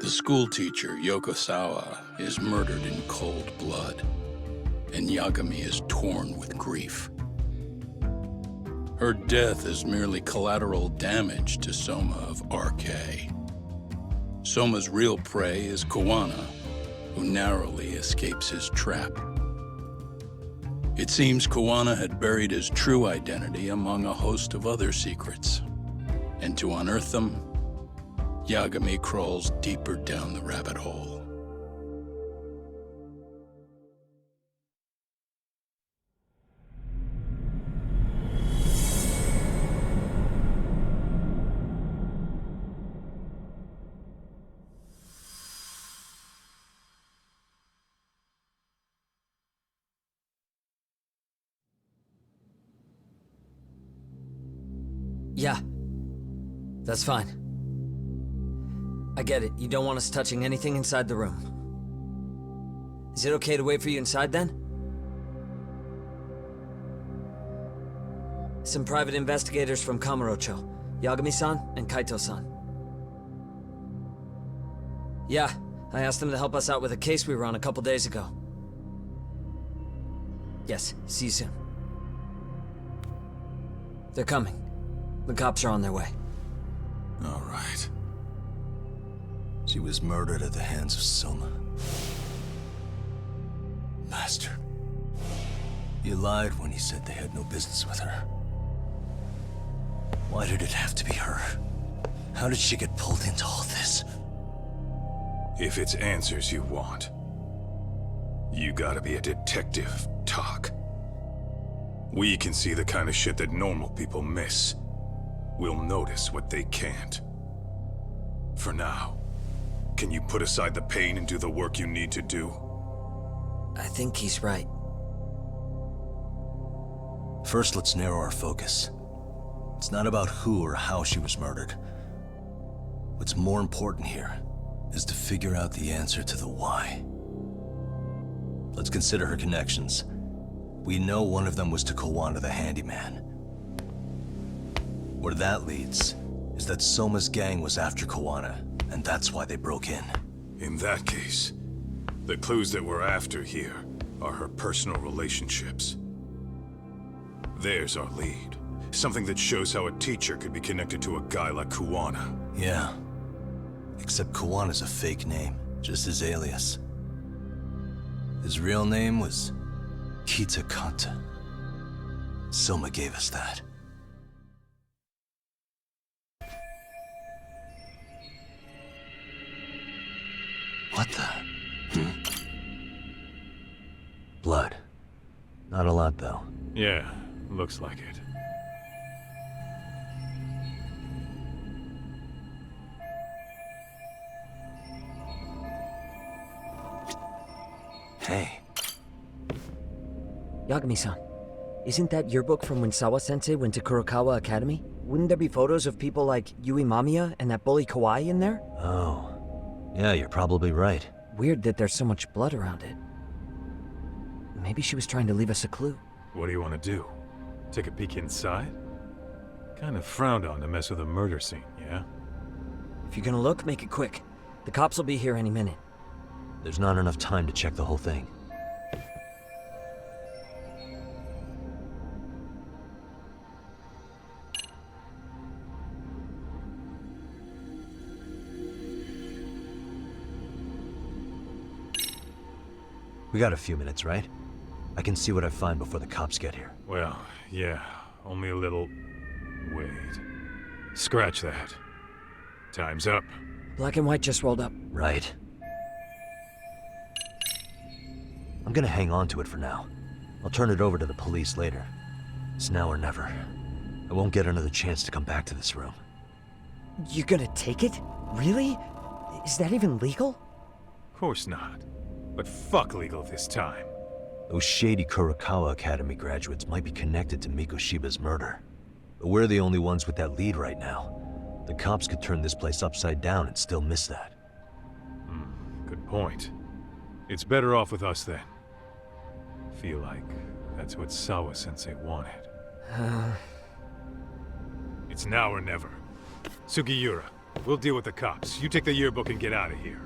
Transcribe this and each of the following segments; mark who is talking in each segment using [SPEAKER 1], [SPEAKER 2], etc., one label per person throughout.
[SPEAKER 1] The schoolteacher, Yokosawa, is murdered in cold blood, and Yagami is torn with grief. Her death is merely collateral damage to Soma of RK. Soma's real prey is Kawana, who narrowly escapes his trap. It seems Kawana had buried his true identity among a host of other secrets, and to unearth them, Yagami crawls deeper down the rabbit hole.
[SPEAKER 2] Yeah, that's fine. I get it, you don't want us touching anything inside the room. Is it okay to wait for you inside then? Some private investigators from Kamurocho, Yagami-san and Kaito-san. Yeah, I asked them to help us out with a case we were on a couple days ago. Yes, see you soon. They're coming. The cops are on their way.
[SPEAKER 3] All right. She was murdered at the hands of Soma. Bastard. You lied when you said they had no business with her. Why did it have to be her? How did she get pulled into all this?
[SPEAKER 4] If it's answers you want, you gotta be a detective, Talk. We can see the kind of shit that normal people miss. We'll notice what they can't. For now, can you put aside the pain and do the work you need to do?
[SPEAKER 2] I think he's right.
[SPEAKER 3] First, let's narrow our focus. It's not about who or how she was murdered. What's more important here is to figure out the answer to the why. Let's consider her connections. We know one of them was to Kawana the handyman. Where that leads is that Soma's gang was after Kawana, and that's why they broke in.
[SPEAKER 4] In that case, the clues that we're after here are her personal relationships. There's our lead. Something that shows how a teacher could be connected to a guy like Kawana.
[SPEAKER 3] Yeah. Except Kawana's a fake name, just his alias. His real name was Kitakata. Soma gave us that. What the? Blood. Not a lot, though.
[SPEAKER 4] Yeah, looks like it.
[SPEAKER 3] Hey.
[SPEAKER 2] Yagami-san, isn't that your book from when Sawa-sensei went to Kurokawa Academy? Wouldn't there be photos of people like Yui Mamiya and that bully Kawai in there?
[SPEAKER 3] Oh. Yeah, you're probably right.
[SPEAKER 2] Weird that there's so much blood around it. Maybe she was trying to leave us a clue.
[SPEAKER 4] What do you want to do? Take a peek inside? Kind of frowned on to mess with a murder scene, yeah?
[SPEAKER 2] If you're gonna look, make it quick. The cops will be here any minute.
[SPEAKER 3] There's not enough time to check the whole thing. We got a few minutes, right? I can see what I find before the cops get here.
[SPEAKER 4] Well, yeah, only a little... Wait. Scratch that. Time's up.
[SPEAKER 2] Black and white just rolled up.
[SPEAKER 3] Right. I'm gonna hang on to it for now. I'll turn it over to the police later. It's now or never. I won't get another chance to come back to this room.
[SPEAKER 2] You're gonna take it? Really? Is that even legal?
[SPEAKER 4] Of course not. But fuck legal this time.
[SPEAKER 3] Those shady Kurokawa Academy graduates might be connected to Mikoshiba's murder. But we're the only ones with that lead right now. The cops could turn this place upside down and still miss that.
[SPEAKER 4] Good point. It's better off with us then. Feel like that's what Sawa-sensei wanted. It's now or never. Sugiura, We'll deal with the cops. You take the yearbook and get out of here.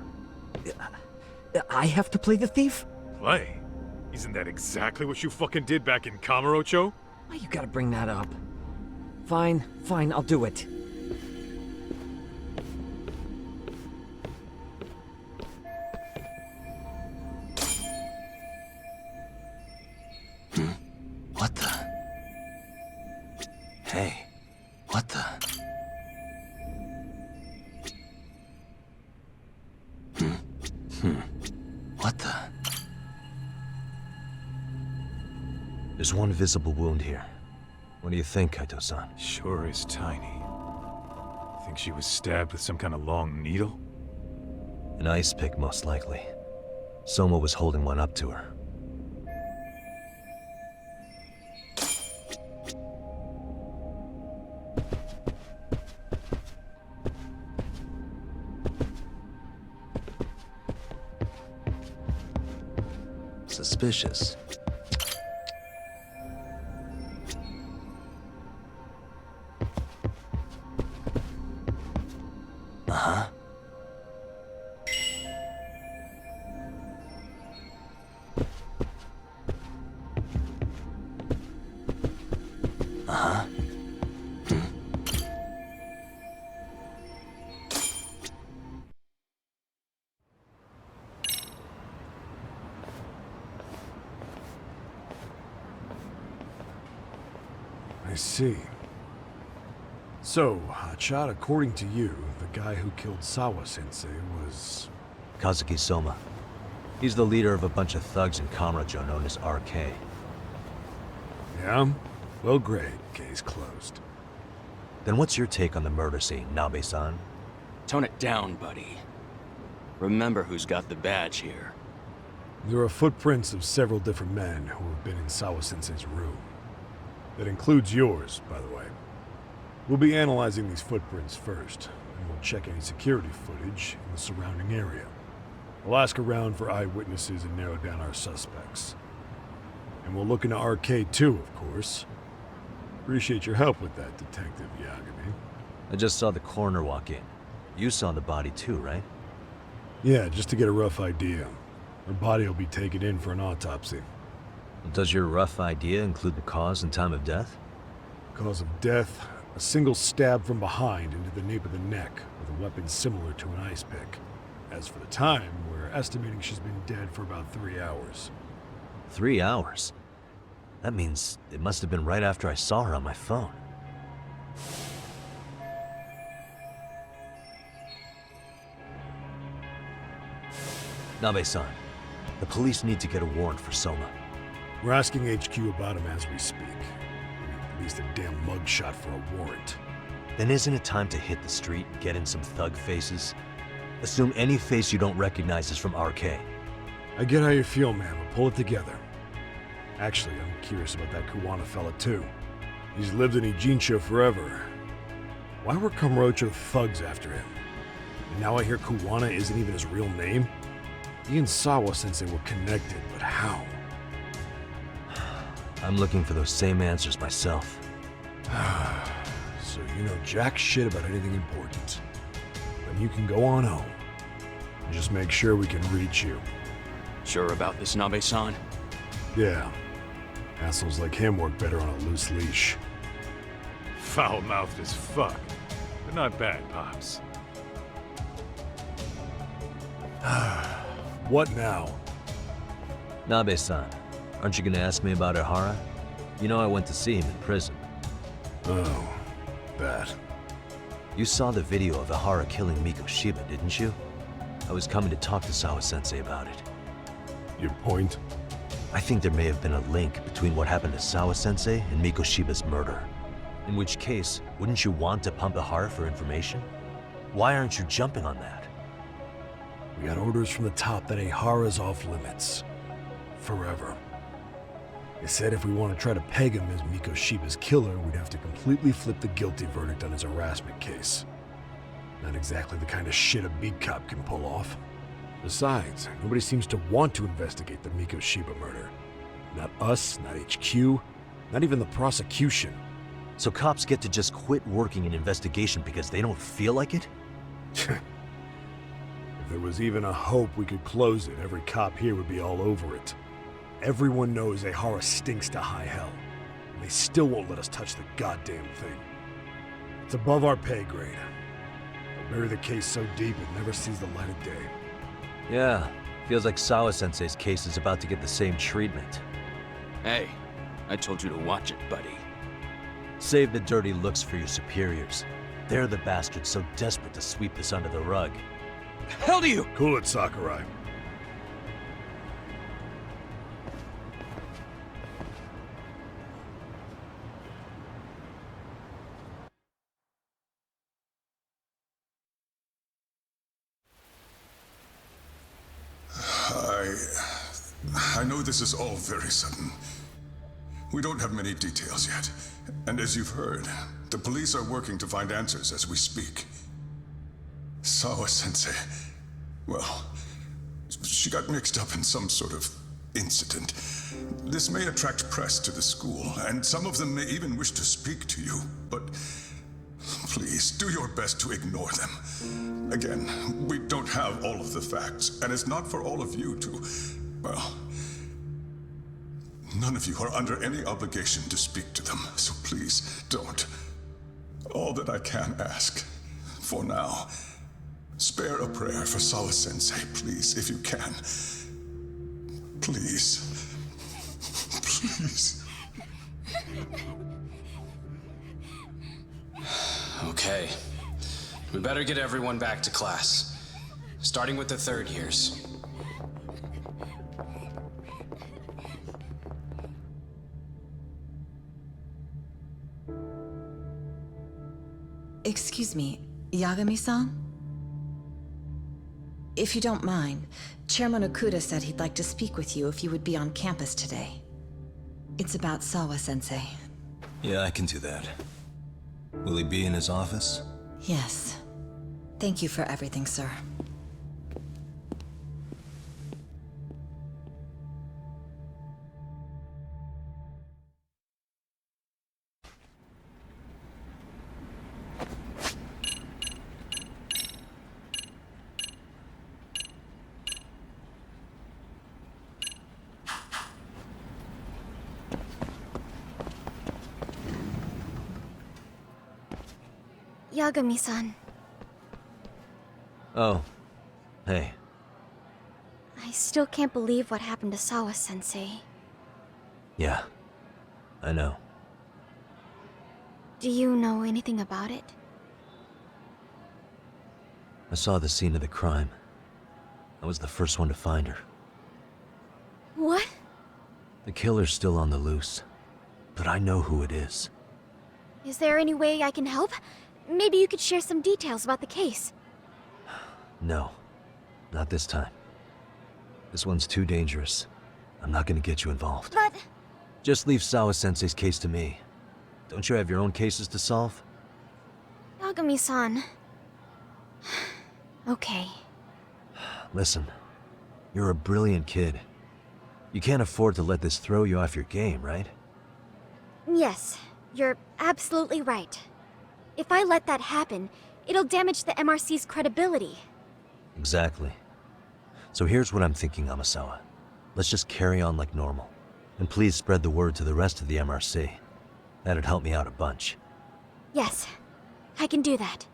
[SPEAKER 5] I have to play the thief?
[SPEAKER 4] Play? Isn't that exactly what you fucking did back in Kamurocho?
[SPEAKER 2] Why you gotta bring that up? Fine, I'll do it.
[SPEAKER 3] What the? Hey, what the? What the? There's one visible wound here. What do you think, Kaito-san?
[SPEAKER 4] Sure is tiny. Think she was stabbed with some kind of long needle?
[SPEAKER 3] An ice pick, most likely. Soma was holding one up to her. Suspicious. Uh-huh. Uh-huh.
[SPEAKER 6] I see. So, Hotshot, according to you, the guy who killed Sawa-sensei was...
[SPEAKER 3] Kazuki Soma. He's the leader of a bunch of thugs in Kamurocho known as RK.
[SPEAKER 6] Yeah? Well, great. Case closed.
[SPEAKER 3] Then what's your take on the murder scene, Nabe-san?
[SPEAKER 7] Tone it down, buddy. Remember who's got the badge here.
[SPEAKER 6] There are footprints of several different men who have been in Sawa-sensei's room. That includes yours, by the way. We'll be analyzing these footprints first, and we'll check any security footage in the surrounding area. We'll ask around for eyewitnesses and narrow down our suspects. And we'll look into RK too, of course. Appreciate your help with that, Detective Yagami.
[SPEAKER 3] I just saw the coroner walk in. You saw the body too, right?
[SPEAKER 6] Yeah, just to get a rough idea. Her body will be taken in for an autopsy.
[SPEAKER 3] Does your rough idea include the cause and time of death?
[SPEAKER 6] Cause of death, a single stab from behind into the nape of the neck with a weapon similar to an ice pick. As for the time, we're estimating she's been dead for about 3 hours.
[SPEAKER 3] 3 hours? That means it must have been right after I saw her on my phone. Nabe-san, the police need to get a warrant for Soma.
[SPEAKER 6] We're asking HQ about him as we speak. We need at least a damn mugshot for a warrant.
[SPEAKER 3] Then isn't it time to hit the street and get in some thug faces? Assume any face you don't recognize is from RK.
[SPEAKER 6] I get how you feel, man, but pull it together. Actually, I'm curious about that Kuwana fella too. He's lived in Ijincho forever. Why were Kamurocho thugs after him? And now I hear Kuwana isn't even his real name? He and Sawa-sensei were connected, but how?
[SPEAKER 3] I'm looking for those same answers myself.
[SPEAKER 6] So you know jack shit about anything important. Then you can go on home. And just make sure we can reach you.
[SPEAKER 7] Sure about this, Nabe-san?
[SPEAKER 6] Yeah. Assholes like him work better on a loose leash.
[SPEAKER 4] Foul-mouthed as fuck. But not bad, Pops.
[SPEAKER 6] What now?
[SPEAKER 3] Nabe-san, aren't you gonna ask me about Ihara? You know I went to see him in prison.
[SPEAKER 6] Oh, that.
[SPEAKER 3] You saw the video of Ihara killing Miko Shiba, didn't you? I was coming to talk to Sawa-sensei about it.
[SPEAKER 6] Your point?
[SPEAKER 3] I think there may have been a link between what happened to Sawa-sensei and Miko Shiba's murder. In which case, wouldn't you want to pump Ihara for information? Why aren't you jumping on that?
[SPEAKER 6] We got orders from the top that Ihara's off limits. Forever. They said if we want to try to peg him as Miko Shiba's killer, we'd have to completely flip the guilty verdict on his harassment case. Not exactly the kind of shit a beat cop can pull off. Besides, nobody seems to want to investigate the Miko Shiba murder. Not us, not HQ, not even the prosecution.
[SPEAKER 3] So cops get to just quit working an investigation because they don't feel like it?
[SPEAKER 6] If there was even a hope we could close it, every cop here would be all over it. Everyone knows Ahara stinks to high hell, and they still won't let us touch the goddamn thing. It's above our pay grade. They'll bury the case so deep it never sees the light of day.
[SPEAKER 3] Yeah, feels like Sawa-sensei's case is about to get the same treatment.
[SPEAKER 7] Hey, I told you to watch it, buddy.
[SPEAKER 3] Save the dirty looks for your superiors. They're the bastards so desperate to sweep this under the rug.
[SPEAKER 7] Hell do you?
[SPEAKER 6] Cool it, Sakurai.
[SPEAKER 8] I know this is all very sudden. We don't have many details yet. And as you've heard, the police are working to find answers as we speak. Sawa-sensei, well, she got mixed up in some sort of incident. This may attract press to the school, and some of them may even wish to speak to you, but please do your best to ignore them. Again, we don't have all of the facts, and it's not for all of you to, well, none of you are under any obligation to speak to them, so please don't. All that I can ask, for now, spare a prayer for Sawa-sensei, please, if you can. Please. Please.
[SPEAKER 9] Okay. We better get everyone back to class. Starting with the third years.
[SPEAKER 10] Excuse me, Yagami-san? If you don't mind, Chairman Okuda said he'd like to speak with you if you would be on campus today. It's about Sawa-sensei.
[SPEAKER 3] Yeah, I can do that. Will he be in his office?
[SPEAKER 10] Yes. Thank you for everything, sir.
[SPEAKER 11] Yagami-san.
[SPEAKER 3] Oh. Hey.
[SPEAKER 11] I still can't believe what happened to Sawa-sensei.
[SPEAKER 3] Yeah. I know.
[SPEAKER 11] Do you know anything about it?
[SPEAKER 3] I saw the scene of the crime. I was the first one to find her.
[SPEAKER 11] What?
[SPEAKER 3] The killer's still on the loose. But I know who it is.
[SPEAKER 11] Is there any way I can help? Maybe you could share some details about the case.
[SPEAKER 3] No. Not this time. This one's too dangerous. I'm not gonna get you involved.
[SPEAKER 11] But...
[SPEAKER 3] Just leave Sawa-sensei's case to me. Don't you have your own cases to solve?
[SPEAKER 11] Yagami-san... Okay.
[SPEAKER 3] Listen. You're a brilliant kid. You can't afford to let this throw you off your game, right?
[SPEAKER 11] Yes, you're absolutely right. If I let that happen, it'll damage the MRC's credibility.
[SPEAKER 3] Exactly. So here's what I'm thinking, Amasawa. Let's just carry on like normal. And please spread the word to the rest of the MRC. That'd help me out a bunch.
[SPEAKER 11] Yes, I can do that.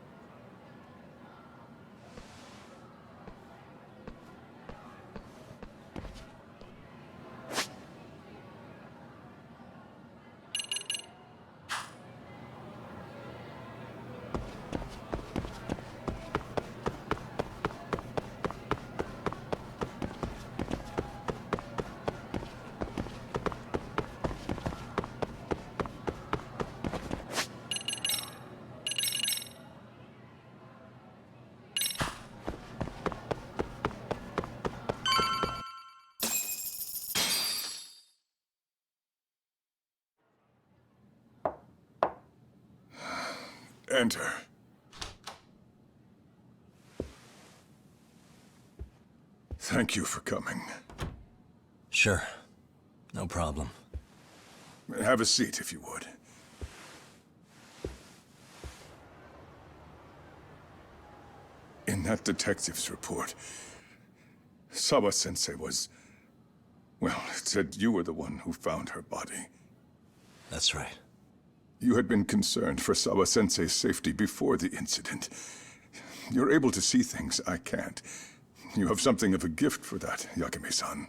[SPEAKER 8] Enter. Thank you for coming.
[SPEAKER 3] Sure. No problem.
[SPEAKER 8] Have a seat, if you would. that detective's report, Sawa-sensei was... Well, it said you were the one who found her body.
[SPEAKER 3] That's right.
[SPEAKER 8] You had been concerned for Sawa-sensei's safety before the incident. You're able to see things I can't. You have something of a gift for that, Yagami-san.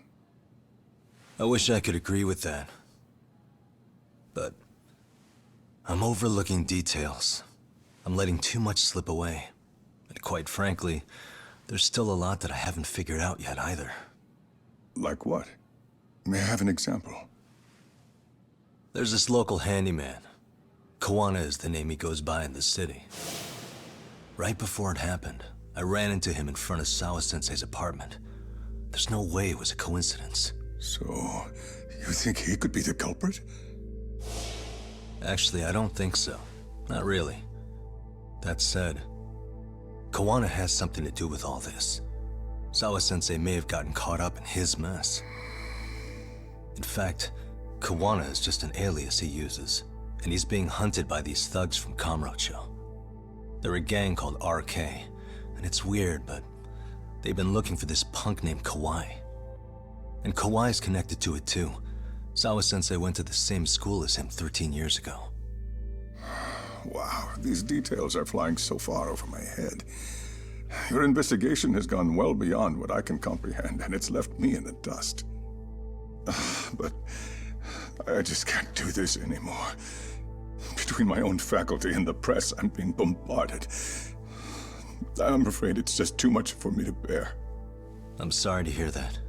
[SPEAKER 3] I wish I could agree with that. But I'm overlooking details. I'm letting too much slip away. And quite frankly, there's still a lot that I haven't figured out yet either.
[SPEAKER 8] Like what? May I have an example?
[SPEAKER 3] There's this local handyman. Kawana is the name he goes by in the city. Right before it happened, I ran into him in front of Sawa-sensei's apartment. There's no way it was a coincidence.
[SPEAKER 8] So, you think he could be the culprit?
[SPEAKER 3] Actually, I don't think so. Not really. That said, Kawana has something to do with all this. Sawa-sensei may have gotten caught up in his mess. In fact, Kawana is just an alias he uses, and he's being hunted by these thugs from Kamurocho. They're a gang called RK, and it's weird, but they've been looking for this punk named Kawai. And Kawai's connected to it too. Sawa-sensei went to the same school as him 13 years ago.
[SPEAKER 8] Wow, these details are flying so far over my head. Your investigation has gone well beyond what I can comprehend, and it's left me in the dust. But I just can't do this anymore. Between my own faculty and the press, I'm being bombarded. I'm afraid it's just too much for me to bear.
[SPEAKER 3] I'm sorry to hear that.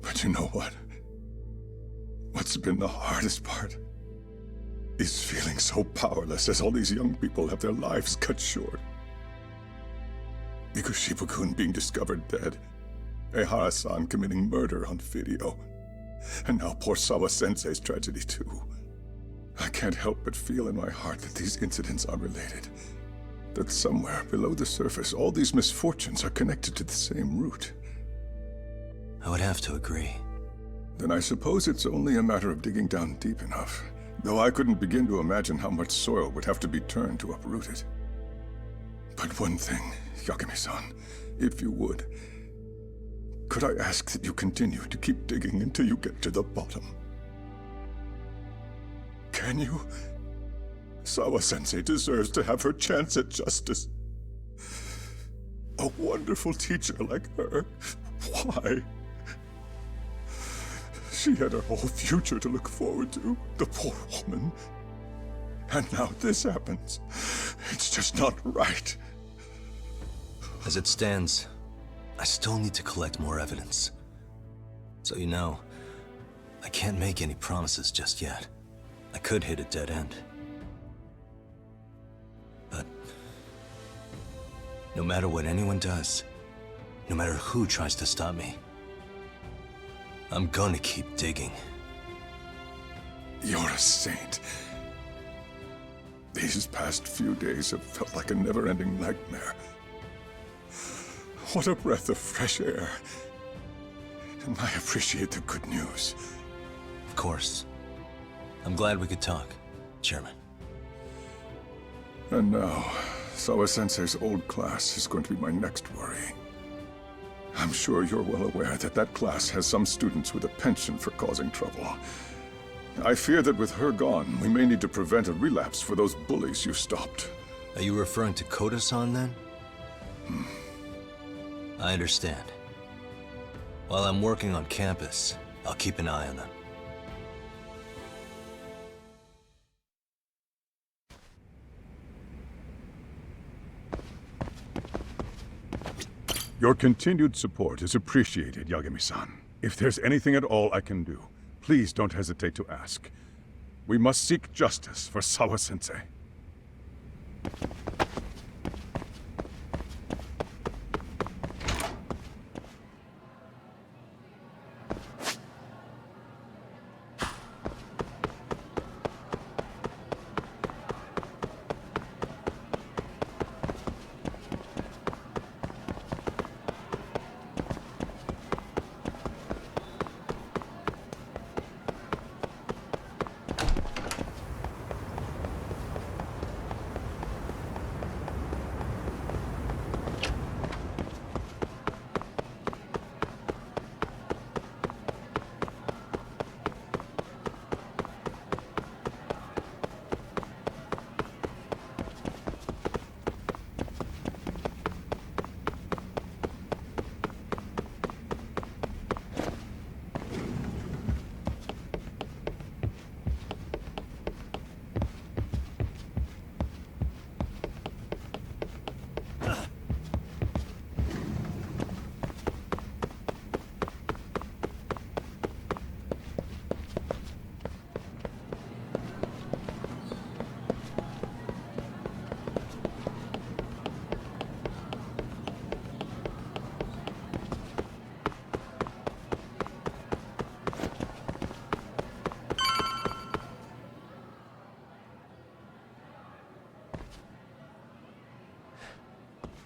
[SPEAKER 8] But you know what? What's been the hardest part is feeling so powerless as all these young people have their lives cut short. Mikushiba-kun being discovered dead, Ehara-san committing murder on video, and now poor Sawa-sensei's tragedy too. I can't help but feel in my heart that these incidents are related. That somewhere below the surface, all these misfortunes are connected to the same root.
[SPEAKER 3] I would have to agree.
[SPEAKER 8] Then I suppose it's only a matter of digging down deep enough, though I couldn't begin to imagine how much soil would have to be turned to uproot it. But one thing, Yagami-san, if you would, could I ask that you continue to keep digging until you get to the bottom? Can you? Sawa-sensei deserves to have her chance at justice. A wonderful teacher like her. Why? She had her whole future to look forward to, the poor woman. And now this happens. It's just not right.
[SPEAKER 3] As it stands, I still need to collect more evidence. So you know, I can't make any promises just yet. I could hit a dead end. But no matter what anyone does, no matter who tries to stop me, I'm gonna keep digging.
[SPEAKER 8] You're a saint. These past few days have felt like a never-ending nightmare. What a breath of fresh air. And I appreciate the good news.
[SPEAKER 3] Of course. I'm glad we could talk, Chairman.
[SPEAKER 8] And now, Sawa-sensei's old class is going to be my next worry. I'm sure you're well aware that that class has some students with a penchant for causing trouble. I fear that with her gone, we may need to prevent a relapse for those bullies you stopped.
[SPEAKER 3] Are you referring to Koda-san then? I understand. While I'm working on campus, I'll keep an eye on them.
[SPEAKER 8] Your continued support is appreciated, Yagami-san. If there's anything at all I can do, please don't hesitate to ask. We must seek justice for Sawa-sensei.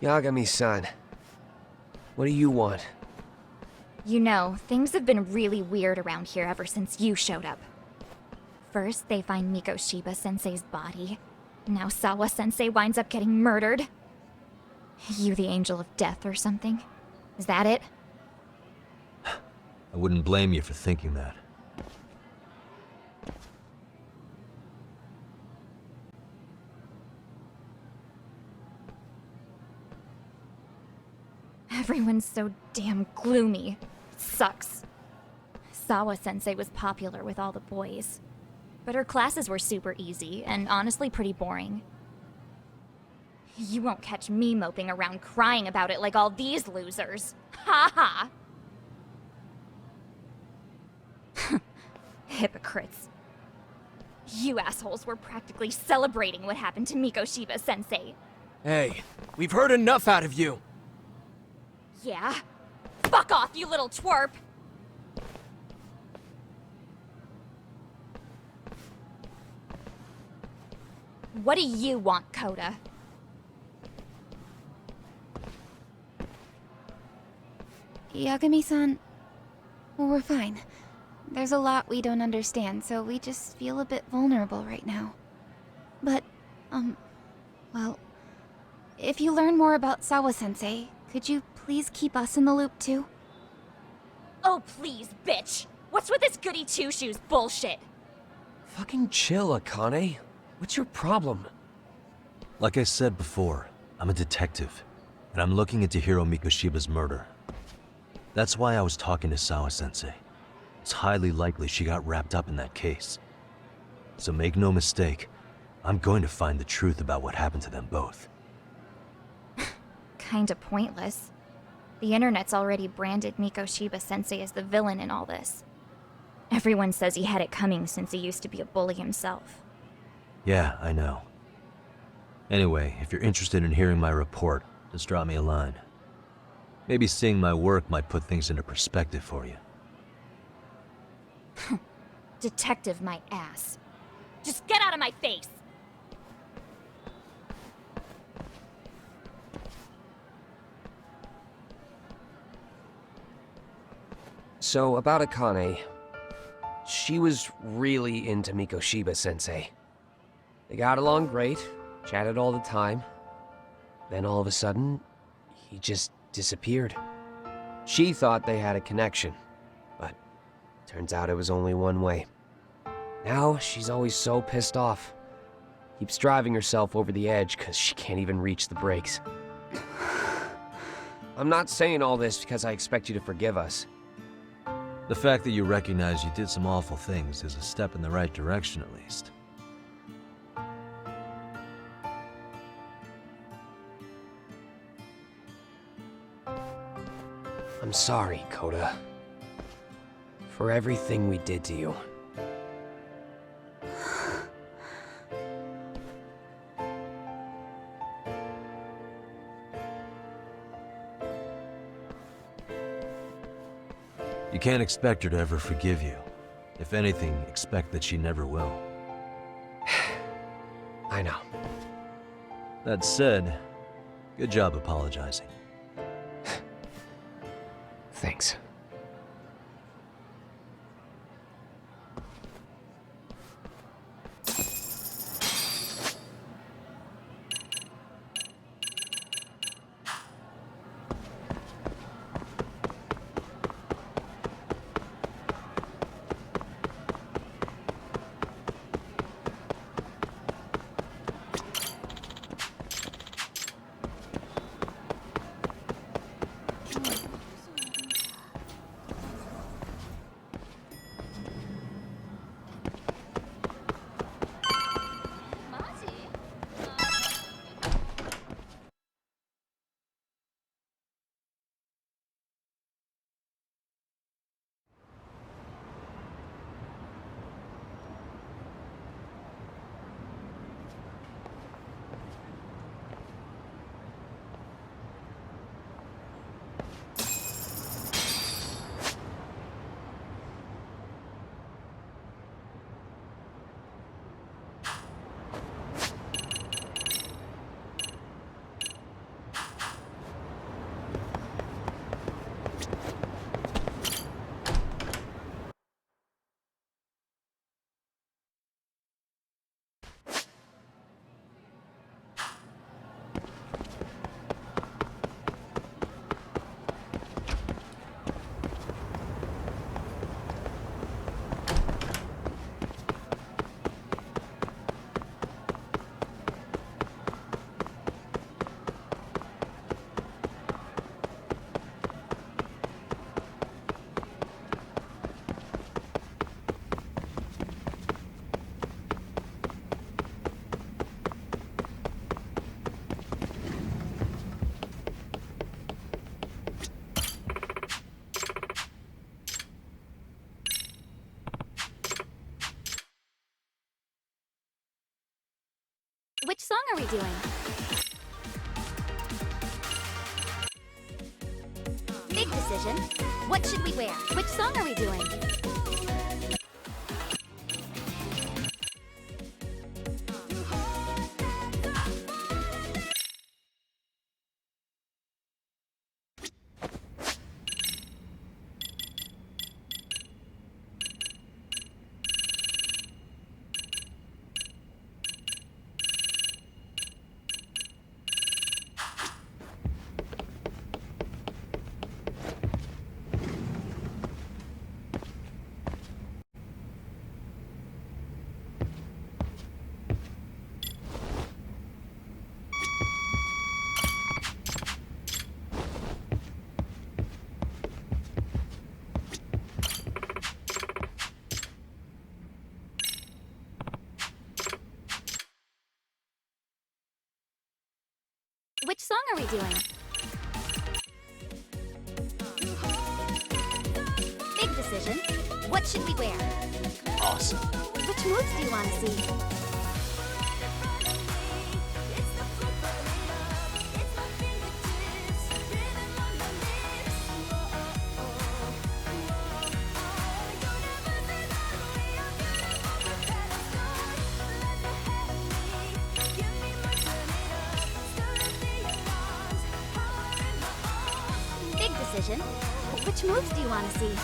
[SPEAKER 12] Yagami-san, what do you want?
[SPEAKER 11] You know, things have been really weird around here ever since you showed up. First, they find Mikoshiba-sensei's body. Now Sawa-sensei winds up getting murdered. You the angel of death or something? Is that it?
[SPEAKER 3] I wouldn't blame you for thinking that.
[SPEAKER 11] Everyone's so damn gloomy. It sucks. Sawa-sensei was popular with all the boys. But her classes were super easy, and honestly pretty boring. You won't catch me moping around crying about it like all these losers. Ha ha! Hypocrites. You assholes were practically celebrating what happened to Mikoshiba-sensei.
[SPEAKER 12] Hey, we've heard enough out of you!
[SPEAKER 11] Yeah? Fuck off, you little twerp! What do you want, Coda?
[SPEAKER 13] Yagami-san, we're fine. There's a lot we don't understand, so we just feel a bit vulnerable right now. But, well, if you learn more about Sawa-sensei, could you please keep us in the loop too?
[SPEAKER 11] Oh please, bitch! What's with this goody two-shoes bullshit?
[SPEAKER 12] Fucking chill, Akane. What's your problem?
[SPEAKER 3] Like I said before, I'm a detective, and I'm looking into Hiro Mikoshiba's murder. That's why I was talking to Sawa-sensei. It's highly likely she got wrapped up in that case. So make no mistake, I'm going to find the truth about what happened to them both.
[SPEAKER 11] Kinda pointless. The internet's already branded Mikoshiba-sensei as the villain in all this. Everyone says he had it coming since he used to be a bully himself.
[SPEAKER 3] Yeah, I know. Anyway, if you're interested in hearing my report, just drop me a line. Maybe seeing my work might put things into perspective for you.
[SPEAKER 11] Detective my ass. Just get out of my face!
[SPEAKER 12] So, about Akane. She was really into Mikoshiba-sensei. They got along great, chatted all the time. Then all of a sudden, he just disappeared. She thought they had a connection, but turns out it was only one way. Now, she's always so pissed off. Keeps driving herself over the edge because she can't even reach the brakes. I'm not saying all this because I expect you to forgive us.
[SPEAKER 3] The fact that you recognize you did some awful things is a step in the right direction, at least.
[SPEAKER 12] I'm sorry, Coda. For everything we did to you.
[SPEAKER 3] You can't expect her to ever forgive you. If anything, expect that she never will.
[SPEAKER 12] I know.
[SPEAKER 3] That said, good job apologizing.
[SPEAKER 12] Thanks.
[SPEAKER 11] Which song are we doing? Big decision. What should we wear? Which song are we doing? Which song are we doing? Big decision. What should we wear?
[SPEAKER 3] Awesome.
[SPEAKER 11] Which moves do you want to see? Big decision. Which moves do you want to see?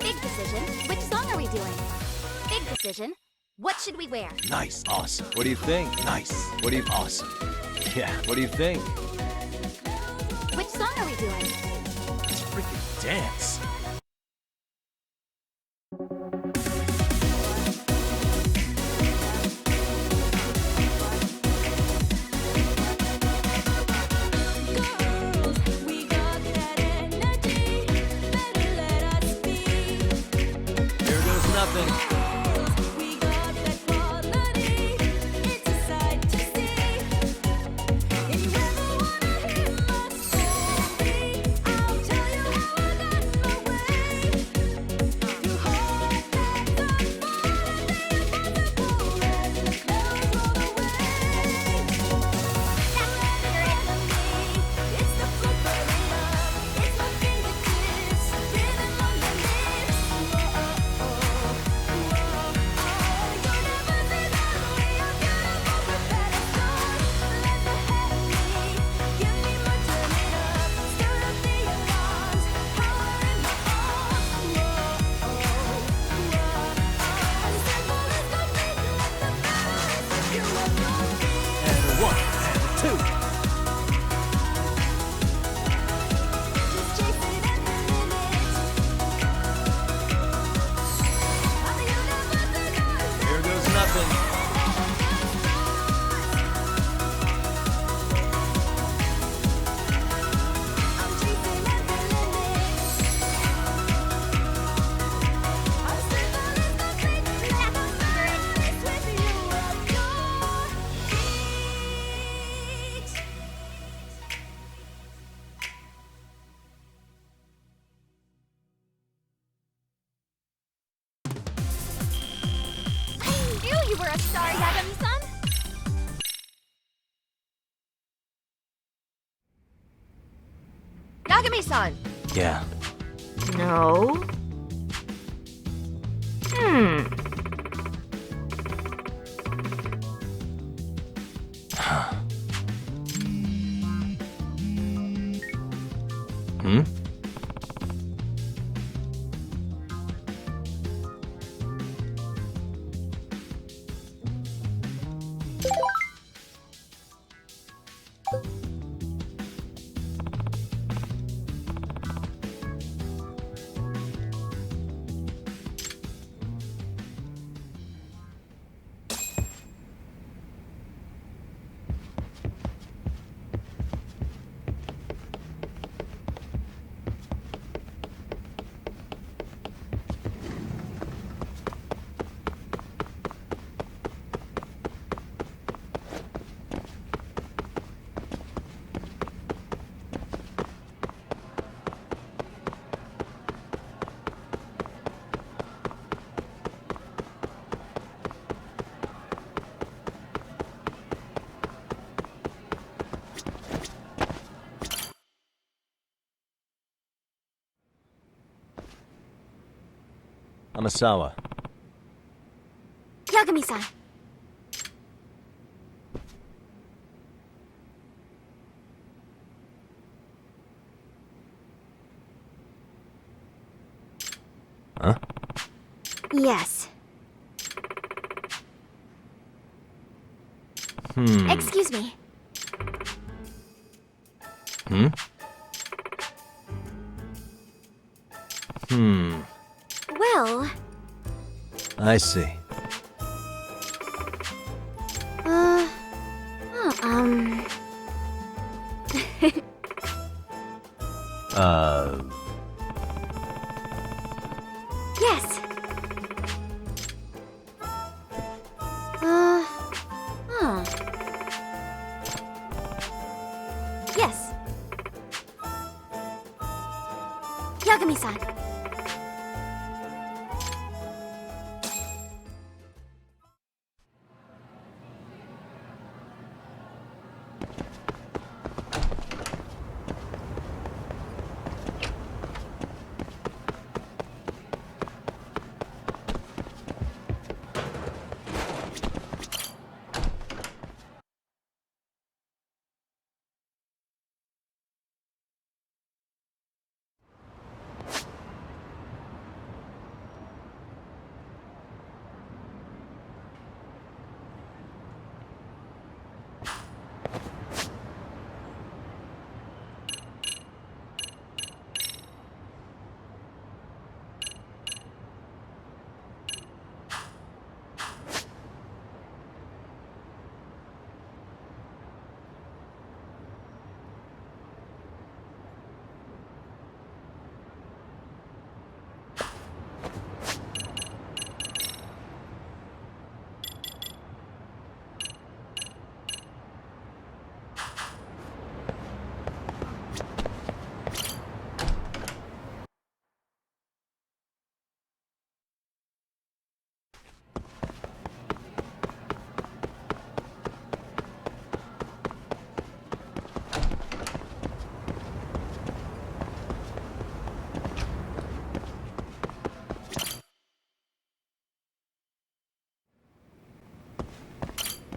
[SPEAKER 11] Big decision. Which song are we doing? Big decision. What should we wear?
[SPEAKER 3] Nice. Awesome. What do you think? Nice. What do you... Awesome. Yeah, what do you think?
[SPEAKER 11] Which song are we doing?
[SPEAKER 3] Let's freaking dance.
[SPEAKER 2] Here goes nothing.
[SPEAKER 11] You were a star, Yagami-san!
[SPEAKER 14] Yagami-san!
[SPEAKER 3] Yeah.
[SPEAKER 14] No?
[SPEAKER 3] I'm Asawa.
[SPEAKER 14] Yagami-san.
[SPEAKER 3] Huh?
[SPEAKER 14] Yes. Excuse me. Well...
[SPEAKER 3] I see.
[SPEAKER 14] Yes. Yes. Yagami-san.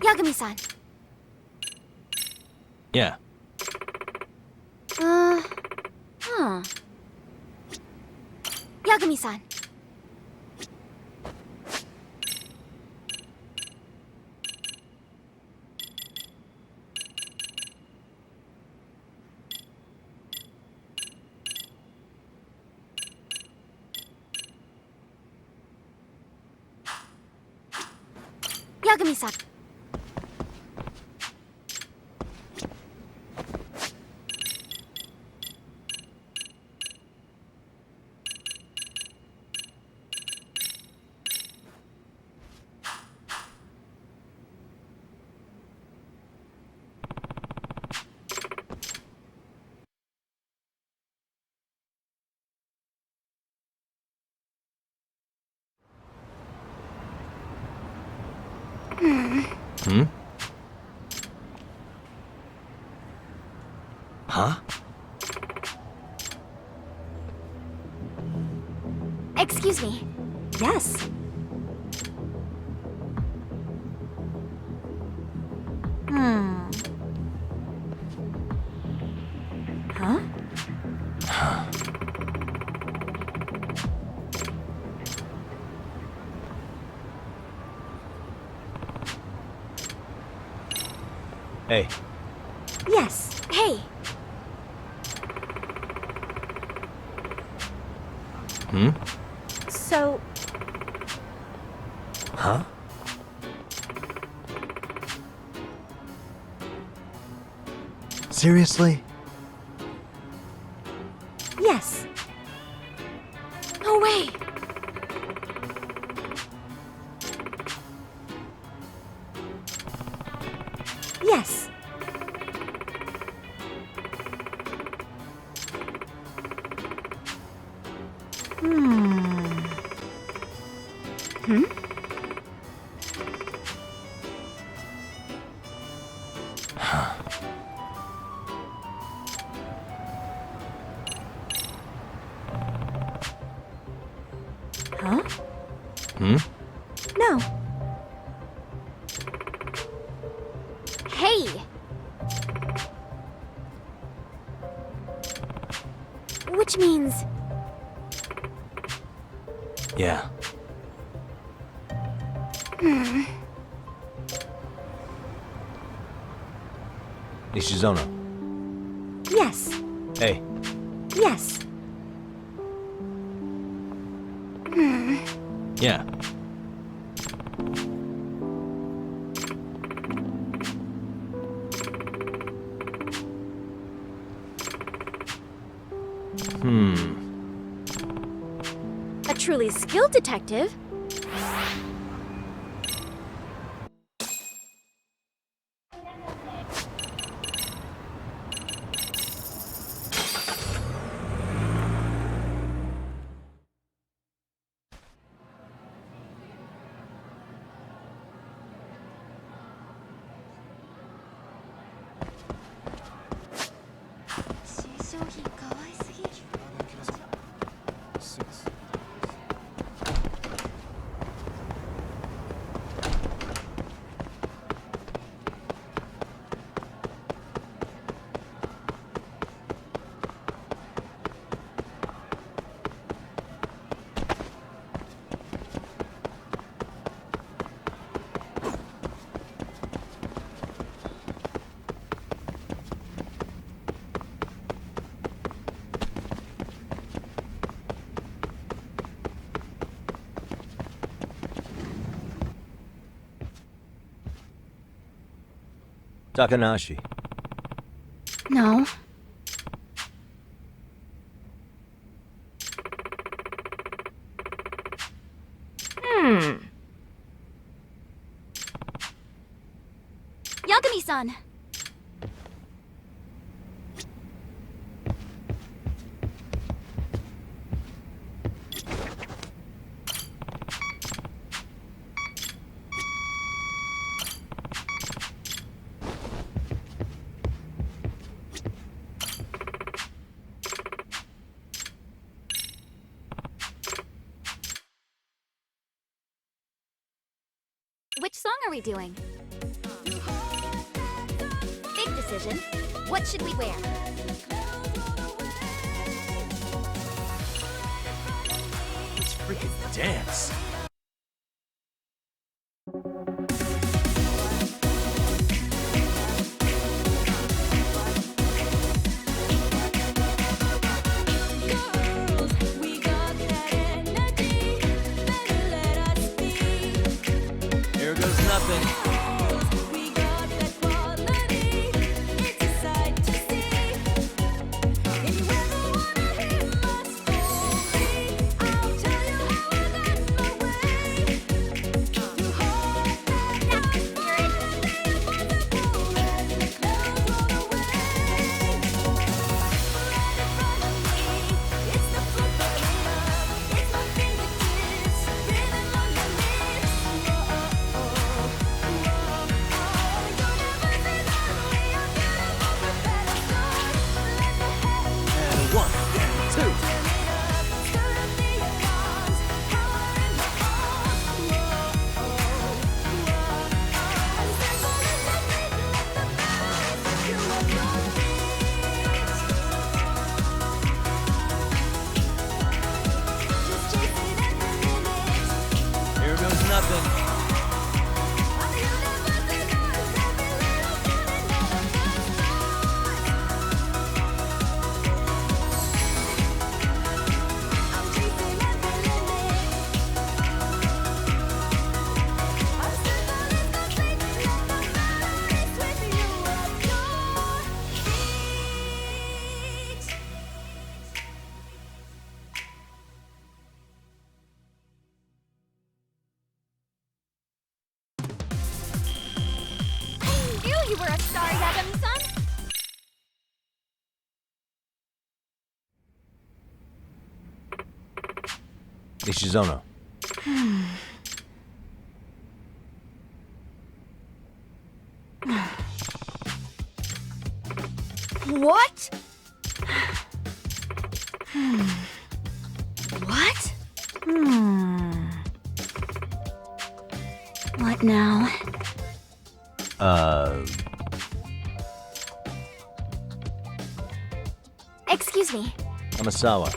[SPEAKER 14] Yagami-san.
[SPEAKER 3] Yeah.
[SPEAKER 14] Yagami-san. Yagami-san.
[SPEAKER 3] Huh?
[SPEAKER 14] Excuse me. Yes. Huh?
[SPEAKER 3] Hey.
[SPEAKER 14] Yes. Hey. So...
[SPEAKER 3] Huh? Seriously?
[SPEAKER 14] Yes. No way. Yes. Huh? Huh?
[SPEAKER 3] Hmm?
[SPEAKER 14] No. Hey! Which means...
[SPEAKER 3] Yeah. Nishizono.
[SPEAKER 14] Yes.
[SPEAKER 3] Hey.
[SPEAKER 14] Yes.
[SPEAKER 3] Yeah.
[SPEAKER 14] A truly skilled detective.
[SPEAKER 3] Takanashi.
[SPEAKER 14] No.
[SPEAKER 11] Yagami-san! Which song are we doing? Big decision. What should we wear?
[SPEAKER 3] Let's freaking dance.
[SPEAKER 2] Here goes nothing. Here goes nothing.
[SPEAKER 11] You were a star, Yagami-san!
[SPEAKER 3] Nishizono.
[SPEAKER 14] What? What? What now? Excuse me.
[SPEAKER 3] Amasawa.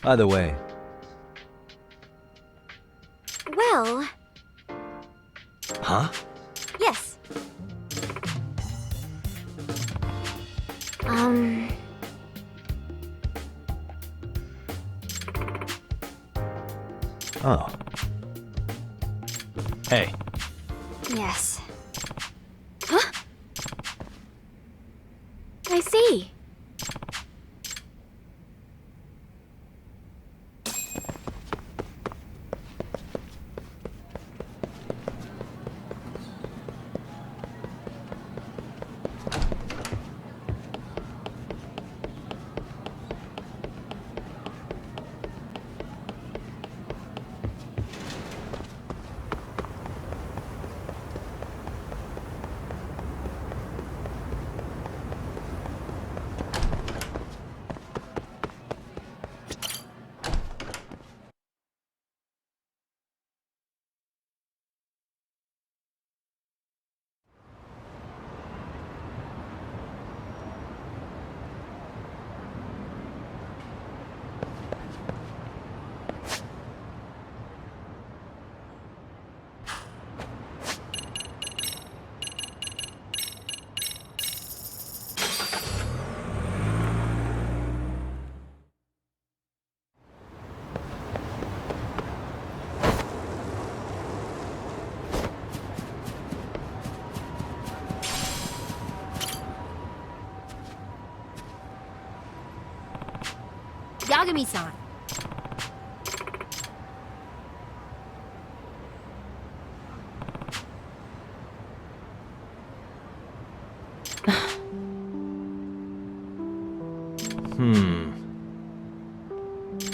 [SPEAKER 3] By the way,
[SPEAKER 14] Well,
[SPEAKER 3] huh?
[SPEAKER 14] yes.
[SPEAKER 3] Oh. Hey.
[SPEAKER 14] Yes. Huh? I see. Yagami-san.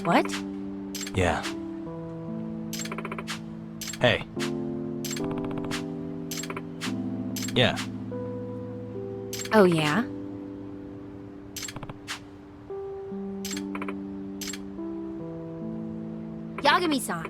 [SPEAKER 14] What?
[SPEAKER 3] Yeah. Hey. Yeah.
[SPEAKER 14] Oh, yeah? Yagami-san.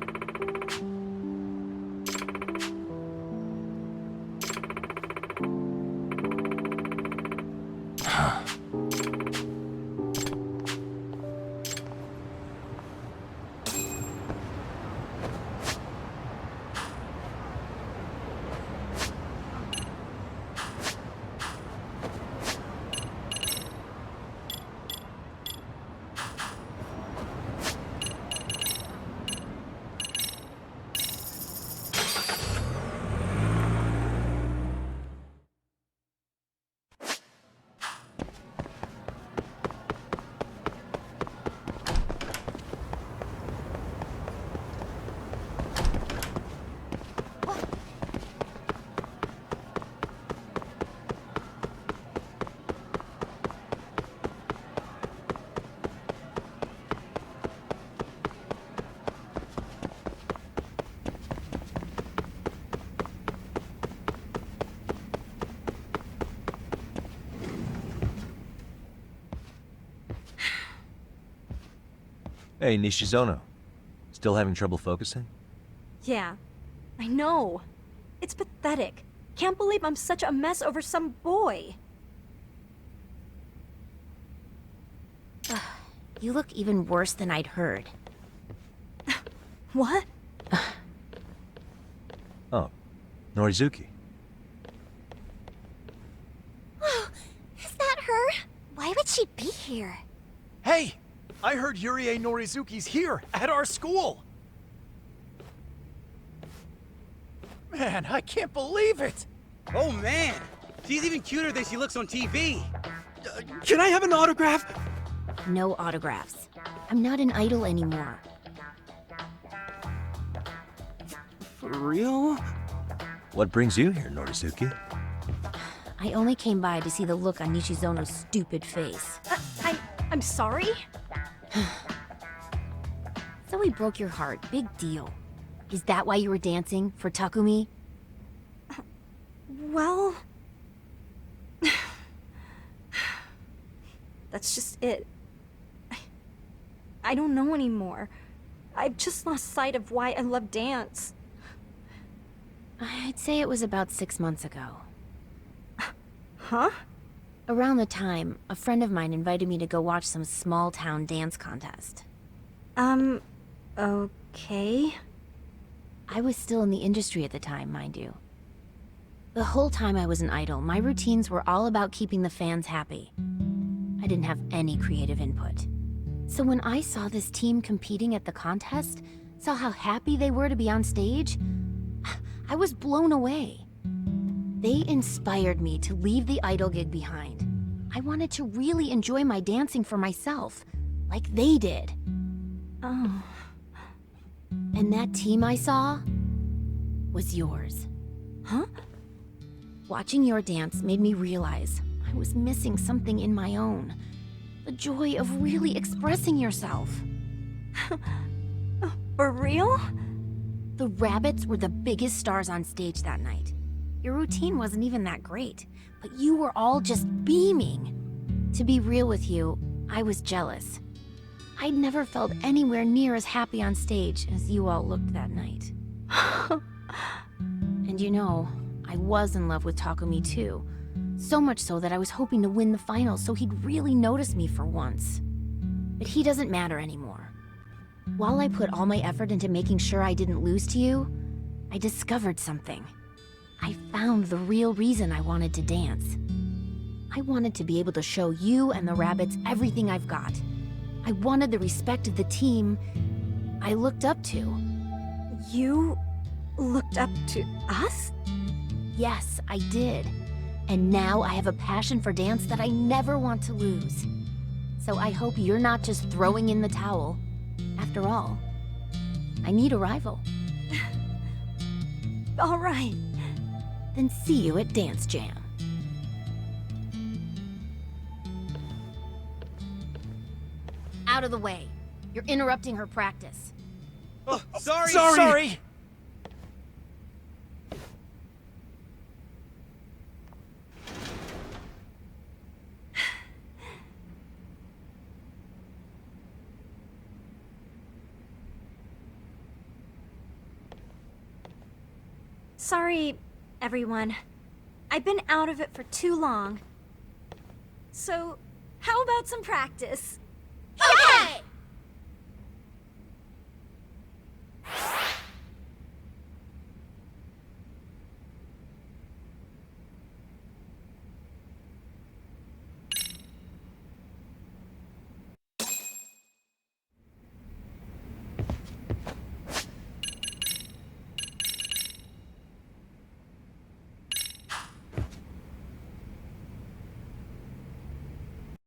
[SPEAKER 3] Hey, Nishizono. Still having trouble focusing?
[SPEAKER 15] Yeah, I know. It's pathetic. Can't believe I'm such a mess over some boy.
[SPEAKER 14] You look even worse than I'd heard.
[SPEAKER 15] What?
[SPEAKER 3] Oh, Norizuki.
[SPEAKER 14] Is that her? Why would she be here?
[SPEAKER 5] Hey! I heard Yurie Norizuki's here, at our school! Man, I can't believe it!
[SPEAKER 16] Oh man! She's even cuter than she looks on TV!
[SPEAKER 5] Can I have an autograph?
[SPEAKER 14] No autographs. I'm not an idol anymore.
[SPEAKER 16] For real?
[SPEAKER 3] What brings you here, Norizuki?
[SPEAKER 14] I only came by to see the look on Nishizono's stupid face.
[SPEAKER 15] I'm sorry?
[SPEAKER 14] So he broke your heart. Big deal. Is that why you were dancing? For Takumi?
[SPEAKER 15] Well... That's just it. I don't know anymore. I've just lost sight of why I love dance.
[SPEAKER 14] I'd say it was about 6 months ago.
[SPEAKER 15] Huh?
[SPEAKER 14] Around the time, a friend of mine invited me to go watch some small-town dance contest.
[SPEAKER 15] Okay.
[SPEAKER 14] I was still in the industry at the time, mind you. The whole time I was an idol, my routines were all about keeping the fans happy. I didn't have any creative input. So when I saw this team competing at the contest, saw how happy they were to be on stage, I was blown away. They inspired me to leave the idol gig behind. I wanted to really enjoy my dancing for myself, like they did.
[SPEAKER 15] Oh.
[SPEAKER 14] And that team I saw was yours.
[SPEAKER 15] Huh?
[SPEAKER 14] Watching your dance made me realize I was missing something in my own. The joy of really expressing yourself.
[SPEAKER 15] For real?
[SPEAKER 14] The rabbits were the biggest stars on stage that night. Your routine wasn't even that great, but you were all just beaming. To be real with you, I was jealous. I'd never felt anywhere near as happy on stage as you all looked that night. And you know, I was in love with Takumi too. So much so that I was hoping to win the finals so he'd really notice me for once. But he doesn't matter anymore. While I put all my effort into making sure I didn't lose to you, I discovered something. I found the real reason I wanted to dance. I wanted to be able to show you and the rabbits everything I've got. I wanted the respect of the team I looked up to.
[SPEAKER 15] You looked up to us?
[SPEAKER 14] Yes, I did. And now I have a passion for dance that I never want to lose. So I hope you're not just throwing in the towel. After all, I need a rival.
[SPEAKER 15] All right.
[SPEAKER 14] Then see you at Dance Jam. Out of the way. You're interrupting her practice.
[SPEAKER 5] Oh, sorry!
[SPEAKER 15] Sorry, everyone. I've been out of it for too long. So, how about some practice?